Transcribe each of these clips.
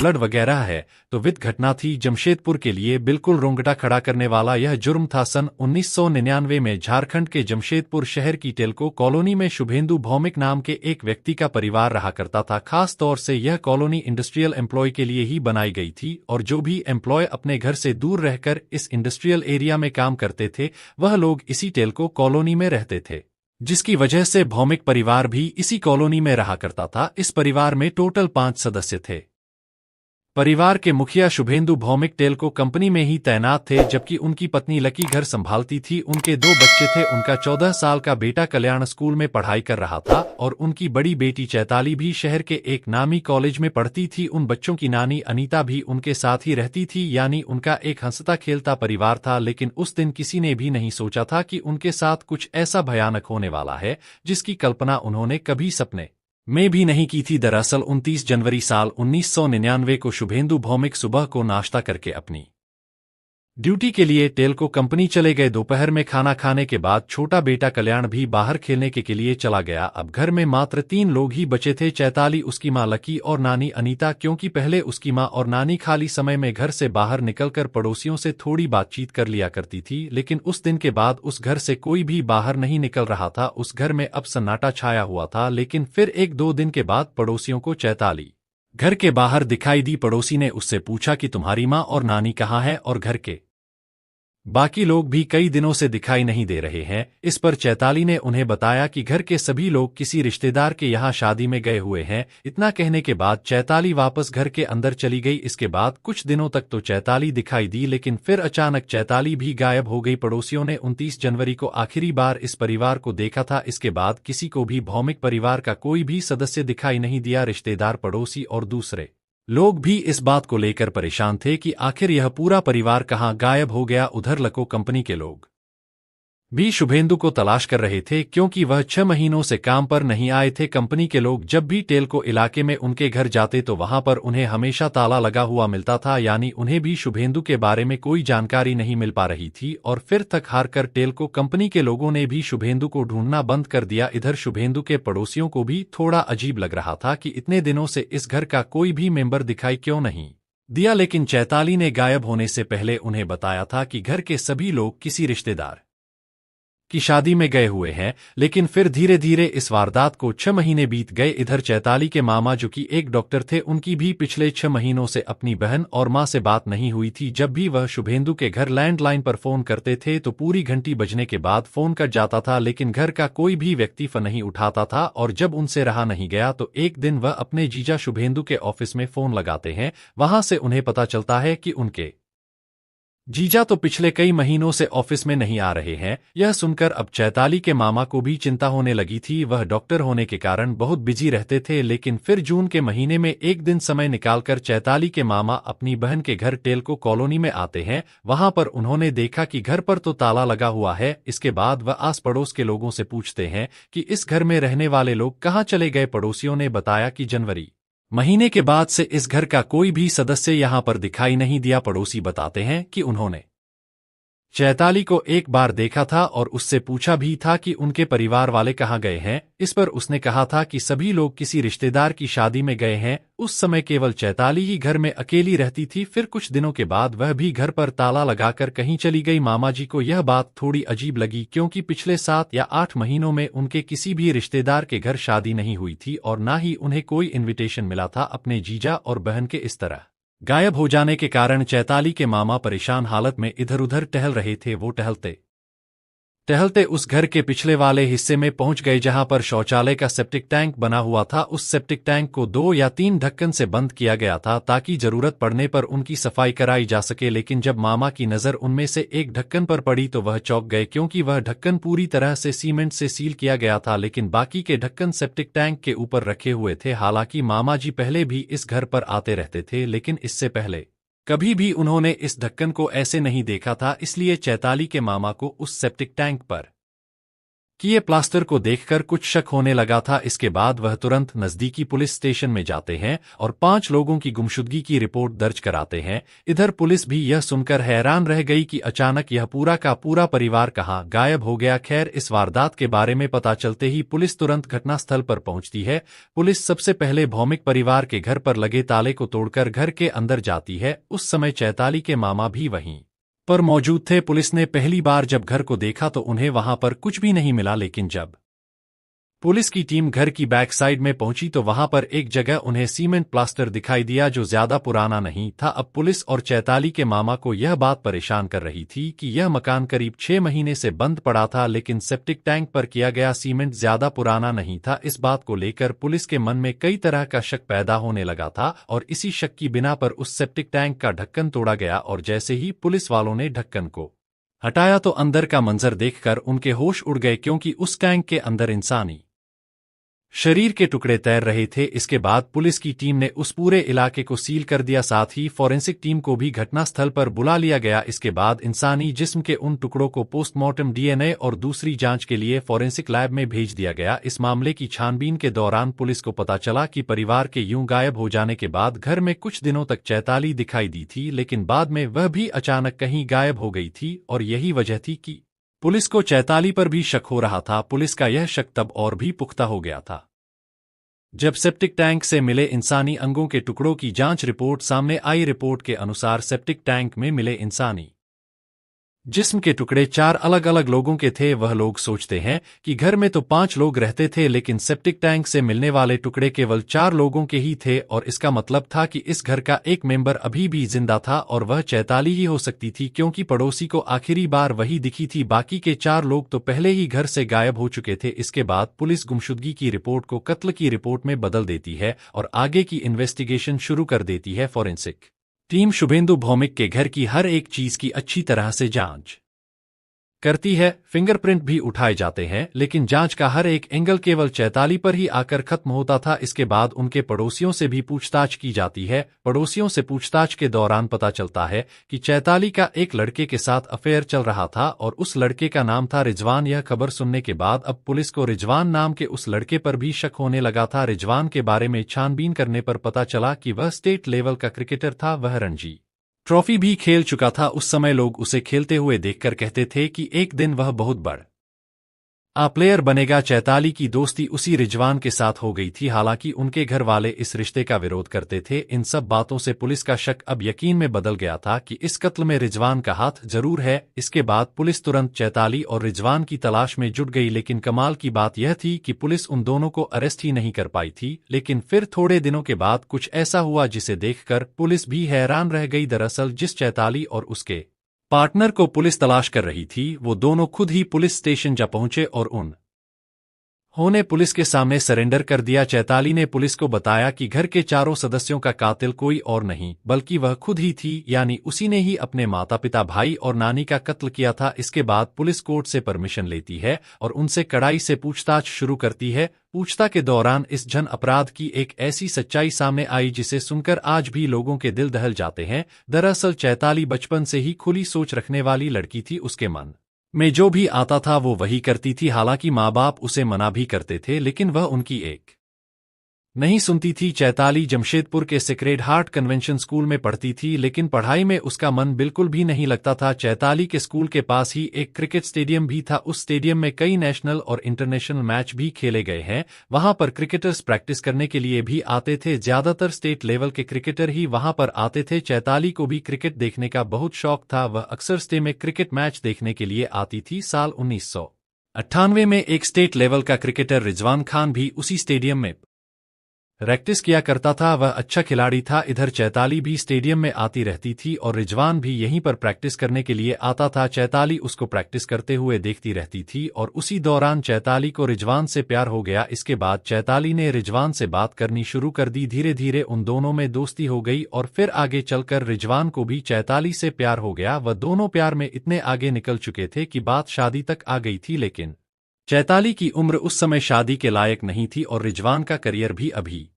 Blood वगैरह है तो विद घटना थी। जमशेदपुर के लिए बिल्कुल रोंगटा खड़ा करने वाला यह जुर्म था। सन 1999 में झारखंड के जमशेदपुर शहर की टेल्को कॉलोनी में शुभेंदु भौमिक नाम के एक व्यक्ति का परिवार रहा करता था। खास तौर से यह कॉलोनी इंडस्ट्रियल एम्प्लॉय के लिए ही बनाई गई थी और जो भी एम्प्लॉय अपने घर से दूर रहकर इस इंडस्ट्रियल एरिया में काम करते थे वह लोग इसी टेल्को कॉलोनी में रहते थे, जिसकी वजह से भौमिक परिवार भी इसी कॉलोनी में रहा करता था। इस परिवार में टोटल 5 सदस्य थे। परिवार के मुखिया शुभेंदु भौमिक टेल्को कंपनी में ही तैनात थे, जबकि उनकी पत्नी लकी घर संभालती थी। उनके 2 बच्चे थे। उनका 14 साल का बेटा कल्याण स्कूल में पढ़ाई कर रहा था और उनकी बड़ी बेटी चैताली भी शहर के एक नामी कॉलेज में पढ़ती थी। उन बच्चों की नानी अनीता भी उनके साथ ही रहती थी, यानी उनका एक हंसता खेलता परिवार था। लेकिन उस दिन किसी ने भी नहीं सोचा था कि उनके साथ कुछ ऐसा भयानक होने वाला है जिसकी कल्पना उन्होंने कभी सपने में भी नहीं की थी। दरअसल 29 जनवरी साल 1999 को शुभेंदु भौमिक सुबह को नाश्ता करके अपनी ड्यूटी के लिए टेल्को कंपनी चले गए। दोपहर में खाना खाने के बाद छोटा बेटा कल्याण भी बाहर खेलने के लिए चला गया। अब घर में मात्र 3 लोग ही बचे थे, चैताली, उसकी मां लकी और नानी अनीता, क्योंकि पहले उसकी मां और नानी खाली समय में घर से बाहर निकलकर पड़ोसियों से थोड़ी बातचीत कर लिया करती थी। लेकिन उस दिन के बाद उस घर से कोई भी बाहर नहीं निकल रहा था। उस घर में अब सन्नाटा छाया हुआ था। लेकिन फिर 1-2 दिन के बाद पड़ोसियों को चैताली घर के बाहर दिखाई दी। पड़ोसी ने उससे पूछा कि तुम्हारी मां और नानी कहाँ है और घर के बाकी लोग भी कई दिनों से दिखाई नहीं दे रहे हैं। इस पर चैताली ने उन्हें बताया कि घर के सभी लोग किसी रिश्तेदार के यहाँ शादी में गए हुए हैं। इतना कहने के बाद चैताली वापस घर के अंदर चली गई। इसके बाद कुछ दिनों तक तो चैताली दिखाई दी, लेकिन फिर अचानक चैताली भी गायब हो गई। पड़ोसियों ने 29 जनवरी को आखिरी बार इस परिवार को देखा था। इसके बाद किसी को भी भौमिक परिवार का कोई भी सदस्य दिखाई नहीं दिया। रिश्तेदार, पड़ोसी और दूसरे लोग भी इस बात को लेकर परेशान थे कि आखिर यह पूरा परिवार कहाँ गायब हो गया। उधर लको कंपनी के लोग भी शुभेंदु को तलाश कर रहे थे, क्योंकि वह 6 महीनों से काम पर नहीं आए थे। कंपनी के लोग जब भी टेल्को इलाके में उनके घर जाते तो वहां पर उन्हें हमेशा ताला लगा हुआ मिलता था, यानी उन्हें भी शुभेंदु के बारे में कोई जानकारी नहीं मिल पा रही थी। और फिर थक हार कर टेल्को कंपनी के लोगों ने भी शुभेंदु को ढूंढना बंद कर दिया। इधर शुभेंदु के पड़ोसियों को भी थोड़ा अजीब लग रहा था कि इतने दिनों से इस घर का कोई भी मेंबर दिखाई क्यों नहीं दिया। लेकिन चैताली ने गायब होने से पहले उन्हें बताया था कि घर के सभी लोग किसी रिश्तेदार की शादी में गए हुए हैं। लेकिन फिर धीरे धीरे इस वारदात को 6 महीने बीत गए। इधर चैताली के मामा, जो कि एक डॉक्टर थे, उनकी भी पिछले 6 महीनों से अपनी बहन और मां से बात नहीं हुई थी। जब भी वह शुभेंदु के घर लैंडलाइन पर फोन करते थे तो पूरी घंटी बजने के बाद फोन कट जाता था, लेकिन घर का कोई भी व्यक्ति फोन नहीं उठाता था। और जब उनसे रहा नहीं गया तो एक दिन वह अपने जीजा शुभेंदु के ऑफिस में फोन लगाते हैं। वहां से उन्हें पता चलता है कि उनके जीजा तो पिछले कई महीनों से ऑफिस में नहीं आ रहे हैं। यह सुनकर अब चैताली के मामा को भी चिंता होने लगी थी। वह डॉक्टर होने के कारण बहुत बिजी रहते थे। लेकिन फिर जून के महीने में एक दिन समय निकालकर चैताली के मामा अपनी बहन के घर टेल्को कॉलोनी में आते हैं। वहां पर उन्होंने देखा कि घर पर तो ताला लगा हुआ है। इसके बाद वह आस पड़ोस के लोगों से पूछते हैं कि इस घर में रहने वाले लोग कहाँ चले गए। पड़ोसियों ने बताया कि जनवरी महीने के बाद से इस घर का कोई भी सदस्य यहां पर दिखाई नहीं दिया। पड़ोसी बताते हैं कि उन्होंने चैताली को एक बार देखा था और उससे पूछा भी था कि उनके परिवार वाले कहाँ गए हैं। इस पर उसने कहा था कि सभी लोग किसी रिश्तेदार की शादी में गए हैं। उस समय केवल चैताली ही घर में अकेली रहती थी। फिर कुछ दिनों के बाद वह भी घर पर ताला लगाकर कहीं चली गई। मामा जी को यह बात थोड़ी अजीब लगी, क्योंकि पिछले 7 या 8 महीनों में उनके किसी भी रिश्तेदार के घर शादी नहीं हुई थी और न ही उन्हें कोई इन्विटेशन मिला था। अपने जीजा और बहन के इस तरह गायब हो जाने के कारण चैताली के मामा परेशान हालत में इधर उधर टहल रहे थे। वो टहलते टहलते उस घर के पिछले वाले हिस्से में पहुंच गए, जहां पर शौचालय का सेप्टिक टैंक बना हुआ था। उस सेप्टिक टैंक को 2 या 3 ढक्कन से बंद किया गया था ताकि जरूरत पड़ने पर उनकी सफाई कराई जा सके। लेकिन जब मामा की नजर उनमें से एक ढक्कन पर पड़ी तो वह चौंक गए, क्योंकि वह ढक्कन पूरी तरह से सीमेंट से सील किया गया था। लेकिन बाकी के ढक्कन सेप्टिक टैंक के ऊपर रखे हुए थे। हालांकि मामा जी पहले भी इस घर पर आते रहते थे, लेकिन इससे पहले कभी भी उन्होंने इस ढक्कन को ऐसे नहीं देखा था। इसलिए चैताली के मामा को उस सेप्टिक टैंक पर कि ये प्लास्टर को देखकर कुछ शक होने लगा था। इसके बाद वह तुरंत नजदीकी पुलिस स्टेशन में जाते हैं और 5 लोगों की गुमशुदगी की रिपोर्ट दर्ज कराते हैं। इधर पुलिस भी यह सुनकर हैरान रह गई कि अचानक यह पूरा का पूरा परिवार कहाँ गायब हो गया। खैर, इस वारदात के बारे में पता चलते ही पुलिस तुरंत घटनास्थल पर पहुंचती है। पुलिस सबसे पहले भौमिक परिवार के घर पर लगे ताले को तोड़कर घर के अंदर जाती है। उस समय चैताली के मामा भी वहीं पर मौजूद थे। पुलिस ने पहली बार जब घर को देखा तो उन्हें वहां पर कुछ भी नहीं मिला, लेकिन जब पुलिस की टीम घर की बैक साइड में पहुंची तो वहां पर एक जगह उन्हें सीमेंट प्लास्टर दिखाई दिया जो ज्यादा पुराना नहीं था। अब पुलिस और चैताली के मामा को यह बात परेशान कर रही थी कि यह मकान करीब 6 महीने से बंद पड़ा था, लेकिन सेप्टिक टैंक पर किया गया सीमेंट ज्यादा पुराना नहीं था। इस बात को लेकर पुलिस के मन में कई तरह का शक पैदा होने लगा था और इसी शक की बिना पर उस सेप्टिक टैंक का ढक्कन तोड़ा गया और जैसे ही पुलिस वालों ने ढक्कन को हटाया तो अंदर का मंजर देखकर उनके होश उड़ गए, क्योंकि उस टैंक के अंदर इंसानी शरीर के टुकड़े तैर रहे थे। इसके बाद पुलिस की टीम ने उस पूरे इलाके को सील कर दिया, साथ ही फॉरेंसिक टीम को भी घटनास्थल पर बुला लिया गया। इसके बाद इंसानी जिस्म के उन टुकड़ों को पोस्टमार्टम डीएनए और दूसरी जांच के लिए फॉरेंसिक लैब में भेज दिया गया। इस मामले की छानबीन के दौरान पुलिस को पता चला कि परिवार के यूं गायब हो जाने के बाद घर में कुछ दिनों तक चैताली दिखाई दी थी, लेकिन बाद में वह भी अचानक कहीं गायब हो गई थी और यही वजह थी कि पुलिस को चैताली पर भी शक हो रहा था। पुलिस का यह शक तब और भी पुख्ता हो गया था जब सेप्टिक टैंक से मिले इंसानी अंगों के टुकड़ों की जांच रिपोर्ट सामने आई। रिपोर्ट के अनुसार सेप्टिक टैंक में मिले इंसानी जिस्म के टुकड़े 4 अलग अलग लोगों के थे। वह लोग सोचते हैं कि घर में तो 5 लोग रहते थे, लेकिन सेप्टिक टैंक से मिलने वाले टुकड़े केवल 4 लोगों के ही थे और इसका मतलब था कि इस घर का एक मेंबर अभी भी जिंदा था और वह चैताली ही हो सकती थी, क्योंकि पड़ोसी को आखिरी बार वही दिखी थी। बाकी के 4 लोग तो पहले ही घर से गायब हो चुके थे। इसके बाद पुलिस गुमशुदगी की रिपोर्ट को कत्ल की रिपोर्ट में बदल देती है और आगे की इन्वेस्टिगेशन शुरू कर देती है। फॉरेंसिक टीम शुभेंदु भौमिक के घर की हर एक चीज की अच्छी तरह से जांच करती है। फिंगरप्रिंट भी उठाए जाते हैं, लेकिन जांच का हर एक एंगल केवल चैताली पर ही आकर खत्म होता था। इसके बाद उनके पड़ोसियों से भी पूछताछ की जाती है। पड़ोसियों से पूछताछ के दौरान पता चलता है कि चैताली का एक लड़के के साथ अफेयर चल रहा था और उस लड़के का नाम था रिजवान। यह खबर सुनने के बाद अब पुलिस को रिजवान नाम के उस लड़के पर भी शक होने लगा था। रिजवान के बारे में छानबीन करने पर पता चला कि वह स्टेट लेवल का क्रिकेटर था। वह रणजी ट्रॉफी भी खेल चुका था। उस समय लोग उसे खेलते हुए देखकर कहते थे कि एक दिन वह बहुत बड़ा प्लेयर बनेगा। चैताली की दोस्ती उसी रिजवान के साथ हो गई थी, हालांकि उनके घर वाले इस रिश्ते का विरोध करते थे। इन सब बातों से पुलिस का शक अब यकीन में बदल गया था कि इस कत्ल में रिजवान का हाथ जरूर है। इसके बाद पुलिस तुरंत चैताली और रिजवान की तलाश में जुट गई, लेकिन कमाल की बात यह थी कि पुलिस उन दोनों को अरेस्ट ही नहीं कर पाई थी। लेकिन फिर थोड़े दिनों के बाद कुछ ऐसा हुआ जिसे देखकर पुलिस भी हैरान रह गई। दरअसल जिस चैताली और उसके पार्टनर को पुलिस तलाश कर रही थी, वो दोनों खुद ही पुलिस स्टेशन जा पहुंचे और उन्होंने पुलिस के सामने सरेंडर कर दिया। चैताली ने पुलिस को बताया कि घर के 4 सदस्यों का कातिल कोई और नहीं बल्कि वह खुद ही थी, यानी उसी ने ही अपने माता पिता, भाई और नानी का कत्ल किया था। इसके बाद पुलिस कोर्ट से परमिशन लेती है और उनसे कड़ाई से पूछताछ शुरू करती है। पूछताछ के दौरान इस जन अपराध की एक ऐसी सच्चाई सामने आई जिसे सुनकर आज भी लोगों के दिल दहल जाते हैं। दरअसल चैताली बचपन से ही खुली सोच रखने वाली लड़की थी। उसके मन में जो भी आता था वो वही करती थी। हालांकि माँ बाप उसे मना भी करते थे, लेकिन वह उनकी एक नहीं सुनती थी। चैताली जमशेदपुर के सेक्रेड हार्ट कन्वेंशन स्कूल में पढ़ती थी, लेकिन पढ़ाई में उसका मन बिल्कुल भी नहीं लगता था। चैताली के स्कूल के पास ही एक क्रिकेट स्टेडियम भी था। उस स्टेडियम में कई नेशनल और इंटरनेशनल मैच भी खेले गए हैं। वहां पर क्रिकेटर्स प्रैक्टिस करने के लिए भी आते थे। ज्यादातर स्टेट लेवल के क्रिकेटर ही वहां पर आते थे। चैताली को भी क्रिकेट देखने का बहुत शौक था। वह अक्सर स्टे में क्रिकेट मैच देखने के लिए आती थी। साल 1998 में एक स्टेट लेवल का क्रिकेटर रिजवान खान भी उसी स्टेडियम में प्रैक्टिस किया करता था। वह अच्छा खिलाड़ी था। इधर चैताली भी स्टेडियम में आती रहती थी और रिजवान भी यहीं पर प्रैक्टिस करने के लिए आता था। चैताली उसको प्रैक्टिस करते हुए देखती रहती थी और उसी दौरान चैताली को रिजवान से प्यार हो गया। इसके बाद चैताली ने रिजवान से बात करनी शुरू कर दी। धीरे धीरे उन दोनों में दोस्ती हो गई और फिर आगे चलकर रिजवान को भी चैताली से प्यार हो गया। वह दोनों प्यार में इतने आगे निकल चुके थे कि बात शादी तक आ गई थी, लेकिन चैताली की उम्र उस समय शादी के लायक नहीं थी और रिजवान का करियर भी अभी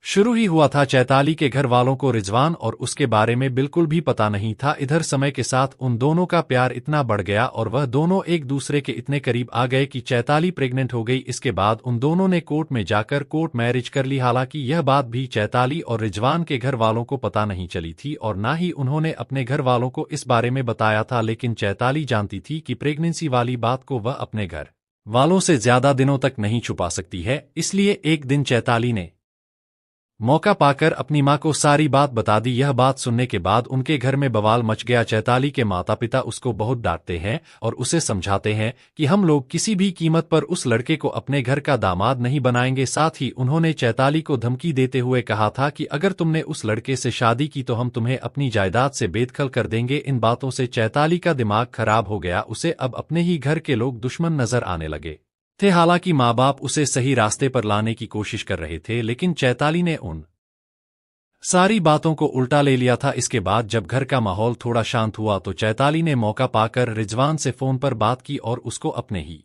शुरू ही हुआ था। चैताली के घर वालों को रिजवान और उसके बारे में बिल्कुल भी पता नहीं था। इधर समय के साथ उन दोनों का प्यार इतना बढ़ गया और वह दोनों एक दूसरे के इतने करीब आ गए कि चैताली प्रेग्नेंट हो गई। इसके बाद उन दोनों ने कोर्ट में जाकर कोर्ट मैरिज कर ली। हालांकि यह बात भी चैताली और रिजवान के घर वालों को पता नहीं चली थी और ना ही उन्होंने अपने घर वालों को इस बारे में बताया था। लेकिन चैताली जानती थी कि प्रेगनेंसी वाली बात को वह अपने घर वालों से ज्यादा दिनों तक नहीं छुपा सकती है। इसलिए एक दिन चैताली ने मौका पाकर अपनी मां को सारी बात बता दी। यह बात सुनने के बाद उनके घर में बवाल मच गया। चैताली के माता पिता उसको बहुत डांटते हैं और उसे समझाते हैं कि हम लोग किसी भी कीमत पर उस लड़के को अपने घर का दामाद नहीं बनाएंगे। साथ ही उन्होंने चैताली को धमकी देते हुए कहा था कि अगर तुमने उस लड़के से शादी की तो हम तुम्हें अपनी जायदाद से बेदखल कर देंगे। इन बातों से चैताली का दिमाग खराब हो गया। उसे अब अपने ही घर के लोग दुश्मन नजर आने लगे थे। हालांकि माँ बाप उसे सही रास्ते पर लाने की कोशिश कर रहे थे, लेकिन चैताली ने उन सारी बातों को उल्टा ले लिया था। इसके बाद जब घर का माहौल थोड़ा शांत हुआ तो चैताली ने मौका पाकर रिजवान से फोन पर बात की और उसको अपने ही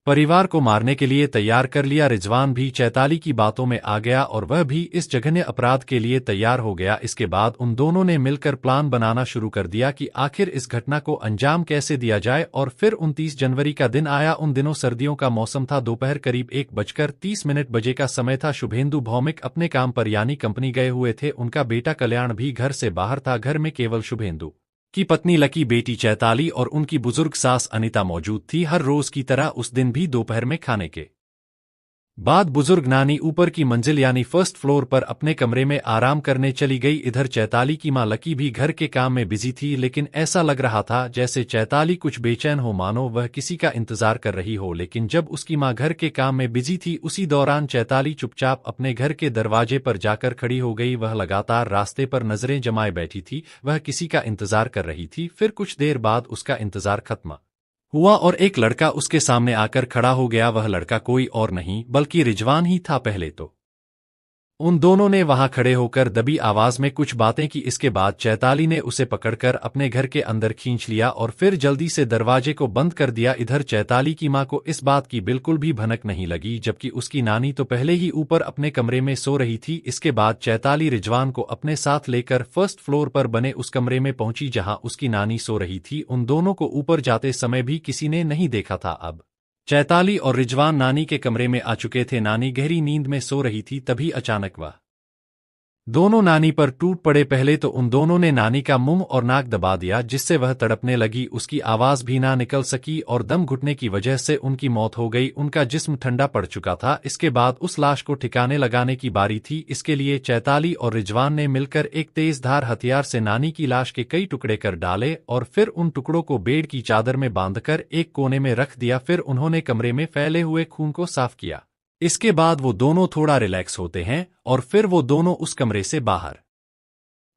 परिवार को मारने के लिए तैयार कर लिया। रिजवान भी चैताली की बातों में आ गया और वह भी इस जघन्य अपराध के लिए तैयार हो गया। इसके बाद उन दोनों ने मिलकर प्लान बनाना शुरू कर दिया कि आखिर इस घटना को अंजाम कैसे दिया जाए। और फिर 29 जनवरी का दिन आया। उन दिनों सर्दियों का मौसम था। दोपहर करीब 1:30 बजे का समय था। शुभेंदु भौमिक अपने काम पर यानी कंपनी गए हुए थे। उनका बेटा कल्याण भी घर से बाहर था। घर में केवल शुभेंदु की पत्नी लकी, बेटी चैताली और उनकी बुजुर्ग सास अनिता मौजूद थी। हर रोज की तरह उस दिन भी दोपहर में खाने के बाद बुजुर्ग नानी ऊपर की मंजिल यानी फर्स्ट फ्लोर पर अपने कमरे में आराम करने चली गई। इधर चैताली की मां लकी भी घर के काम में बिजी थी, लेकिन ऐसा लग रहा था जैसे चैताली कुछ बेचैन हो, मानो वह किसी का इंतजार कर रही हो। लेकिन जब उसकी मां घर के काम में बिजी थी, उसी दौरान चैताली चुपचाप अपने घर के दरवाजे पर जाकर खड़ी हो गई। वह लगातार रास्ते पर नजरें जमाए बैठी थी। वह किसी का इंतजार कर रही थी। फिर कुछ देर बाद उसका इंतजार खत्म हुआ और एक लड़का उसके सामने आकर खड़ा हो गया। वह लड़का कोई और नहीं बल्कि रिजवान ही था। पहले तो उन दोनों ने वहां खड़े होकर दबी आवाज में कुछ बातें की। इसके बाद चैताली ने उसे पकड़कर अपने घर के अंदर खींच लिया और फिर जल्दी से दरवाजे को बंद कर दिया। इधर चैताली की मां को इस बात की बिल्कुल भी भनक नहीं लगी, जबकि उसकी नानी तो पहले ही ऊपर अपने कमरे में सो रही थी। इसके बाद चैताली रिजवान को अपने साथ लेकर फर्स्ट फ्लोर पर बने उस कमरे में पहुंची जहां उसकी नानी सो रही थी। उन दोनों को ऊपर जाते समय भी किसी ने नहीं देखा था। अब चैताली और रिजवान नानी के कमरे में आ चुके थे। नानी गहरी नींद में सो रही थी। तभी अचानक वह दोनों नानी पर टूट पड़े। पहले तो उन दोनों ने नानी का मुंह और नाक दबा दिया, जिससे वह तड़पने लगी। उसकी आवाज भी ना निकल सकी और दम घुटने की वजह से उनकी मौत हो गई। उनका जिस्म ठंडा पड़ चुका था। इसके बाद उस लाश को ठिकाने लगाने की बारी थी। इसके लिए चैताली और रिजवान ने मिलकर एक तेजधार हथियार से नानी की लाश के कई टुकड़े कर डाले और फिर उन टुकड़ों को बेड की चादर में बांधकर एक कोने में रख दिया। फिर उन्होंने कमरे में फैले हुए खून को साफ किया। इसके बाद वो दोनों थोड़ा रिलैक्स होते हैं और फिर वो दोनों उस कमरे से बाहर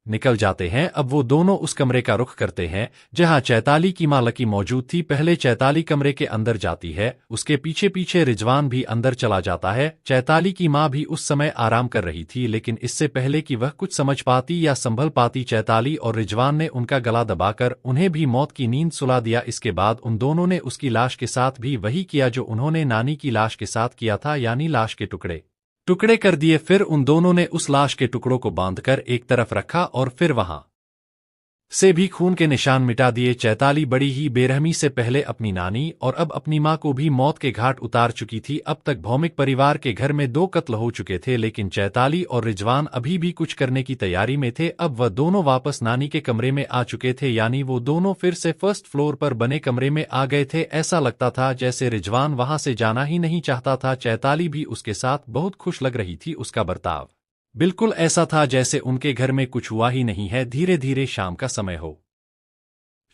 निकल जाते हैं। अब वो दोनों उस कमरे का रुख करते हैं जहां चैताली की मां लकी मौजूद थी। पहले चैताली कमरे के अंदर जाती है, उसके पीछे पीछे रिजवान भी अंदर चला जाता है। चैताली की मां भी उस समय आराम कर रही थी, लेकिन इससे पहले कि वह कुछ समझ पाती या संभल पाती, चैताली और रिजवान ने उनका गला दबाकर उन्हें भी मौत की नींद सुला दिया। इसके बाद उन दोनों ने उसकी लाश के साथ भी वही किया जो उन्होंने नानी की लाश के साथ किया था, यानी लाश के टुकड़े टुकड़े कर दिए। फिर उन दोनों ने उस लाश के टुकड़ों को बांधकर एक तरफ रखा और फिर वहां से भी खून के निशान मिटा दिए। चैताली बड़ी ही बेरहमी से पहले अपनी नानी और अब अपनी मां को भी मौत के घाट उतार चुकी थी। अब तक भौमिक परिवार के घर में 2 कत्ल हो चुके थे, लेकिन चैताली और रिजवान अभी भी कुछ करने की तैयारी में थे। अब वह दोनों वापस नानी के कमरे में आ चुके थे, यानी वो दोनों फिर से फर्स्ट फ्लोर पर बने कमरे में आ गए थे। ऐसा लगता था जैसे रिजवान वहां से जाना ही नहीं चाहता था। चैताली भी उसके साथ बहुत खुश लग रही थी। उसका बर्ताव बिल्कुल ऐसा था जैसे उनके घर में कुछ हुआ ही नहीं है। धीरे धीरे शाम का समय हो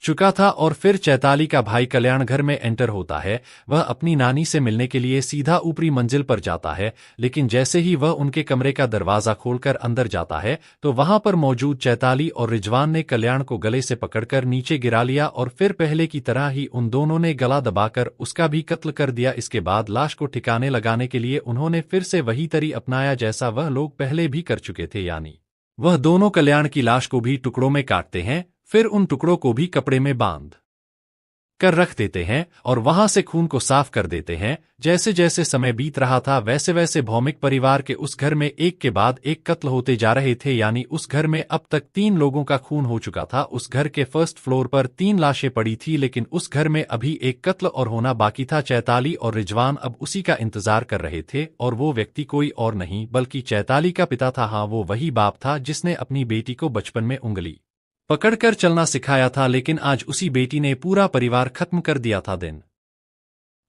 चुका था और फिर चैताली का भाई कल्याण घर में एंटर होता है। वह अपनी नानी से मिलने के लिए सीधा ऊपरी मंजिल पर जाता है, लेकिन जैसे ही वह उनके कमरे का दरवाजा खोलकर अंदर जाता है तो वहां पर मौजूद चैताली और रिजवान ने कल्याण को गले से पकड़कर नीचे गिरा लिया और फिर पहले की तरह ही उन दोनों ने गला दबाकर उसका भी कत्ल कर दिया। इसके बाद लाश को ठिकाने लगाने के लिए उन्होंने फिर से वही तरी अपनाया जैसा वह लोग पहले भी कर चुके थे, यानी वह दोनों कल्याण की लाश को भी टुकड़ों में काटते हैं, फिर उन टुकड़ों को भी कपड़े में बांध कर रख देते हैं और वहां से खून को साफ कर देते हैं। जैसे जैसे समय बीत रहा था वैसे वैसे भौमिक परिवार के उस घर में एक के बाद एक कत्ल होते जा रहे थे, यानी उस घर में अब तक 3 लोगों का खून हो चुका था। उस घर के फर्स्ट फ्लोर पर 3 लाशें पड़ी थी, लेकिन उस घर में अभी एक कत्ल और होना बाकी था। चैताली और रिजवान अब उसी का इंतजार कर रहे थे और वो व्यक्ति कोई और नहीं बल्कि चैताली का पिता था। हाँ, वो वही बाप था जिसने अपनी बेटी को बचपन में उंगली पकड़कर चलना सिखाया था, लेकिन आज उसी बेटी ने पूरा परिवार खत्म कर दिया था। दिन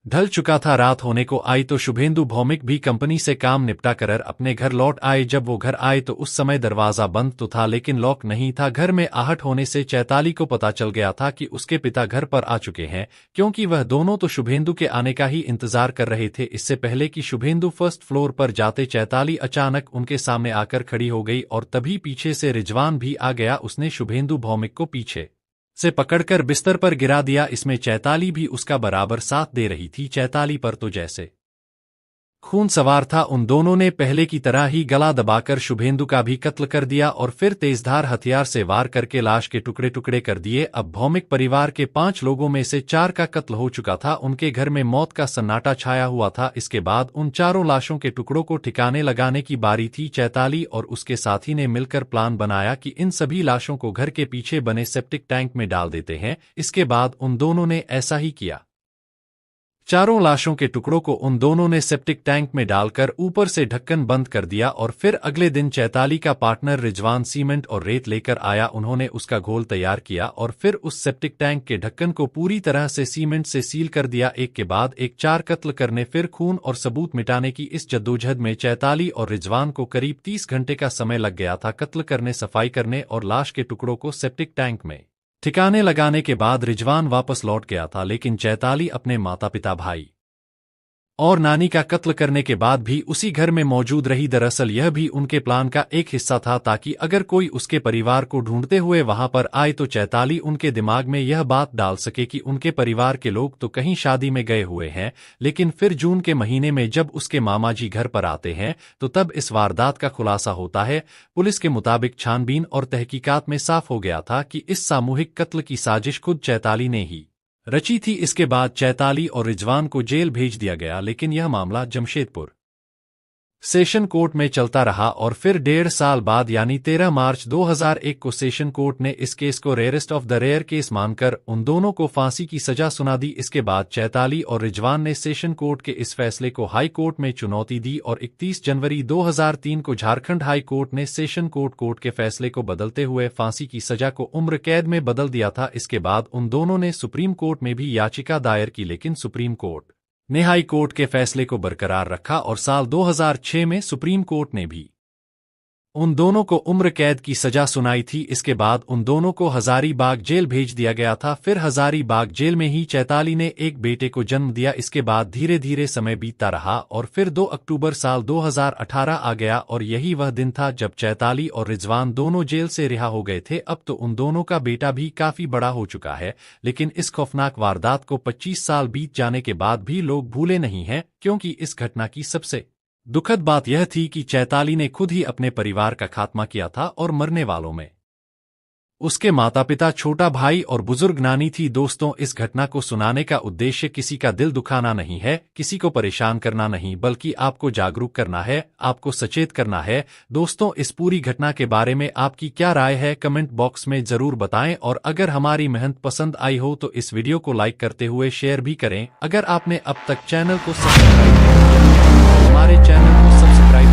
ढल चुका था, रात होने को आई तो शुभेंदु भौमिक भी कंपनी से काम निपटा कर अपने घर लौट आए। जब वो घर आए तो उस समय दरवाजा बंद तो था लेकिन लॉक नहीं था। घर में आहट होने से चैताली को पता चल गया था कि उसके पिता घर पर आ चुके हैं, क्योंकि वह दोनों तो शुभेंदु के आने का ही इंतजार कर रहे थे। इससे पहले कि शुभेंदु फर्स्ट फ्लोर पर जाते चैताली अचानक उनके सामने आकर खड़ी हो गई और तभी पीछे से रिजवान भी आ गया। उसने शुभेंदु भौमिक को पीछे से पकड़कर बिस्तर पर गिरा दिया। इसमें चैताली भी उसका बराबर साथ दे रही थी। चैताली पर तो जैसे खून सवार था। उन दोनों ने पहले की तरह ही गला दबाकर शुभेंदु का भी कत्ल कर दिया और फिर तेजधार हथियार से वार करके लाश के टुकड़े टुकड़े कर दिए। अब भौमिक परिवार के 5 लोगों में से 4 का कत्ल हो चुका था। उनके घर में मौत का सन्नाटा छाया हुआ था। इसके बाद उन चारों लाशों के टुकड़ों को ठिकाने लगाने की बारी थी। चैताली और उसके साथी ने मिलकर प्लान बनाया कि इन सभी लाशों को घर के पीछे बने सेप्टिक टैंक में डाल देते हैं। इसके बाद उन दोनों ने ऐसा ही किया। चारों लाशों के टुकड़ों को उन दोनों ने सेप्टिक टैंक में डालकर ऊपर से ढक्कन बंद कर दिया और फिर अगले दिन चैताली का पार्टनर रिजवान सीमेंट और रेत लेकर आया। उन्होंने उसका घोल तैयार किया और फिर उस सेप्टिक टैंक के ढक्कन को पूरी तरह से सीमेंट से सील कर दिया। एक के बाद एक 4 कत्ल करने फिर खून और सबूत मिटाने की इस जद्दोजहद में चैताली और रिजवान को करीब 30 घंटे का समय लग गया था। कत्ल करने, सफाई करने और लाश के टुकड़ों को सेप्टिक टैंक में ठिकाने लगाने के बाद रिजवान वापस लौट गया था, लेकिन चैताली अपने माता पिता, भाई और नानी का कत्ल करने के बाद भी उसी घर में मौजूद रही। दरअसल यह भी उनके प्लान का एक हिस्सा था, ताकि अगर कोई उसके परिवार को ढूंढते हुए वहां पर आए तो चैताली उनके दिमाग में यह बात डाल सके कि उनके परिवार के लोग तो कहीं शादी में गए हुए हैं। लेकिन फिर जून के महीने में जब उसके मामा जी घर पर आते हैं तो तब इस वारदात का खुलासा होता है। पुलिस के मुताबिक छानबीन और तहकीकात में साफ हो गया था कि इस सामूहिक कत्ल की साजिश खुद चैताली ने ही रची थी। इसके बाद चैताली और रिजवान को जेल भेज दिया गया, लेकिन यह मामला जमशेदपुर सेशन कोर्ट में चलता रहा और फिर 1.5 साल बाद यानी 13 मार्च 2001 को सेशन कोर्ट ने इस केस को rarest of the rare case मानकर उन दोनों को फांसी की सजा सुना दी। इसके बाद चैताली और रिजवान ने सेशन कोर्ट के इस फैसले को हाई कोर्ट में चुनौती दी और 31 जनवरी 2003 को झारखंड हाई कोर्ट ने सेशन कोर्ट के फैसले को बदलते हुए फांसी की सजा को उम्र कैद में बदल दिया था। इसके बाद उन दोनों ने सुप्रीम कोर्ट में भी याचिका दायर की, लेकिन सुप्रीम कोर्ट ने हाई कोर्ट के फैसले को बरकरार रखा और साल 2006 में सुप्रीम कोर्ट ने भी उन दोनों को उम्र कैद की सजा सुनाई थी। इसके बाद उन दोनों को हजारीबाग जेल भेज दिया गया था। फिर हजारीबाग जेल में ही चैताली ने एक बेटे को जन्म दिया। इसके बाद धीरे धीरे समय बीतता रहा और फिर 2 अक्टूबर साल 2018 आ गया और यही वह दिन था जब चैताली और रिजवान दोनों जेल से रिहा हो गए थे। अब तो उन दोनों का बेटा भी काफी बड़ा हो चुका है, लेकिन इस खौफनाक वारदात को 25 साल बीत जाने के बाद भी लोग भूले नहीं हैं, क्योंकि इस घटना की सबसे दुखद बात यह थी कि चैताली ने खुद ही अपने परिवार का खात्मा किया था और मरने वालों में उसके माता पिता, छोटा भाई और बुजुर्ग नानी थी। दोस्तों, इस घटना को सुनाने का उद्देश्य किसी का दिल दुखाना नहीं है, किसी को परेशान करना नहीं, बल्कि आपको जागरूक करना है, आपको सचेत करना है। दोस्तों, इस पूरी घटना के बारे में आपकी क्या राय है, कमेंट बॉक्स में जरूर बताएं और अगर हमारी मेहनत पसंद आई हो तो इस वीडियो को लाइक करते हुए शेयर भी करें। अगर आपने अब तक चैनल को सब्सक्राइब नहीं किया, हमारे चैनल को सब्सक्राइब